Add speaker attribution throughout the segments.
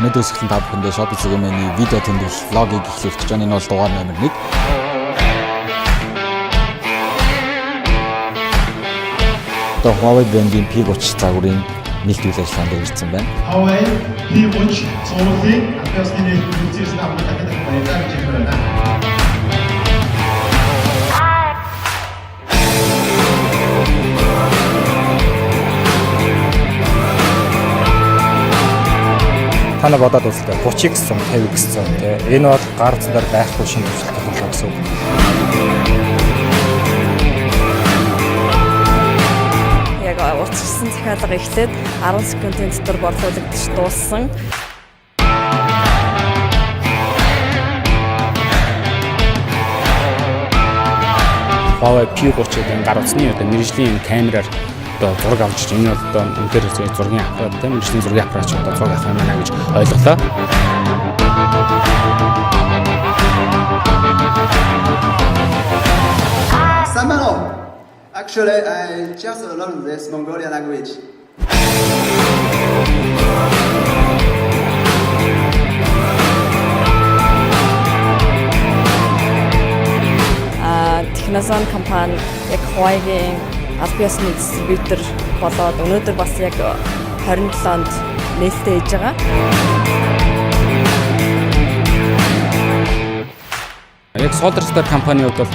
Speaker 1: Өнөөдрөөс эхлэн та бүхэндээ Shopee Zegmen-ийн видео тэмдэглэл влогийг эхлүүлэх гэж байна. Энэ бол дугаар номер 1. Одоо Huawei брендийн P30 загварын нийлт үйл ажиллагаанд ирсэн байна.
Speaker 2: Huawei P30 зургийн аппликацийн нийлт үйл ажиллагаанд дахиад баярлалаа гэж хэлмээр байна.
Speaker 3: Таны бодоод үзлээ 30x 50x тий. Энэ бол гар утсаар байхгүй шинэ төвшөлт технологи гэсэн үг.
Speaker 4: Яг урьдчилсан захиалга эхлээд 10 секундын дотор борлуулагдаж дууссан.
Speaker 3: Huawei P30-ийн гар утасны одоо мэргэжлийн камераар одоо зураг авч энэ бол одоо өндөр зургийн аппарат тийм мэргэжлийн зургийн аппарат ч одоо зураг авах юм байна гэж ойлголоо.
Speaker 5: Samano. Actually, I just learned this Mongolian language.
Speaker 4: Technoson компани яг Huawei-гийн аль биесны дистрибьютор болоод өнөөдөр бас яг 27-нд нээлттэй хийж байгаа.
Speaker 3: Яг SolarStar компанийн хувьд бол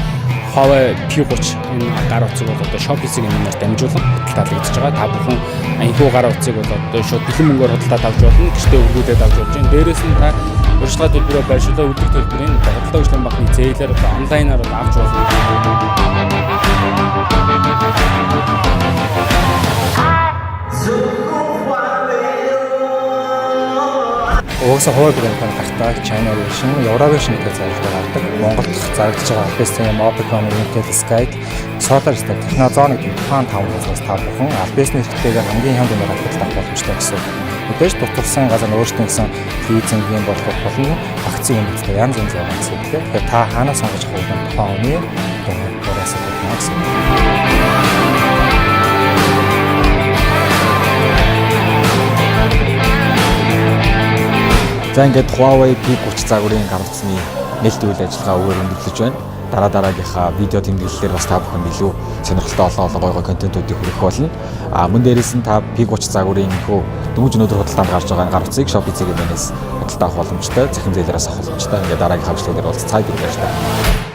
Speaker 3: Huawei P30 энэ гар утсыг бол одоо Shopee Zegmen-аар дамжуулан худалдаалагдж байгаа. Та бүхэн энэхүү гар утсыг бол одоо шууд бэлэн мөнгөөр худалдаад авч болно. Гэхдээ өргүүлээд авч болж байна. Дээрээс нь та урьдчилгаа төлбөрөөр байршуулаа үлдэх төлбөрийн худалдаа үйлчлэгийн банкны зээлээр онлайнаар авч болно. Угсаа Huawei брэнд гартаа China Vision, Eurovision гэдэг зарлалаар гардаг. Монголд зарагдж байгаа Alpeston, Mobicom, Intel, Skype, SolarStar Technoson гэдэг тухайн 5 газраас та бүхэн Alpeston хэрэгтэйгээр хамгийн хямд үнээр хадгалах боломжтой гэсэн. Мэдээж дутуулсан газар өөрсдөө гэсэн лизингийн болох болно. Акцийн үнэтэй янз янз байгаа гэсэн. Тэгэхээр та хаанаа сонгож авах вэ? Тухайн үний дугаараас болно гэсэн.
Speaker 1: За ингээд Huawei P30 загварын гар утасны нээлт үйл ажиллагаа өгөр өндөрлөж байна. Дараагийнхаа видео тэмдэглэлээр бас та бүхэнд илүү сонирхолтой олон гой контентуудыг хүргэх болно. Мөн дээрээс нь та P30 загварын хөө дөнгөж өнөөдөр худалдаанд гарч байгаа гар утсыг Shopee Zegmen-ээс худалдаа авах боломжтой, захин зээлээрээс авах боломжтой. Ингээд дараагийн хамжлалаар уулзцай гэж байна.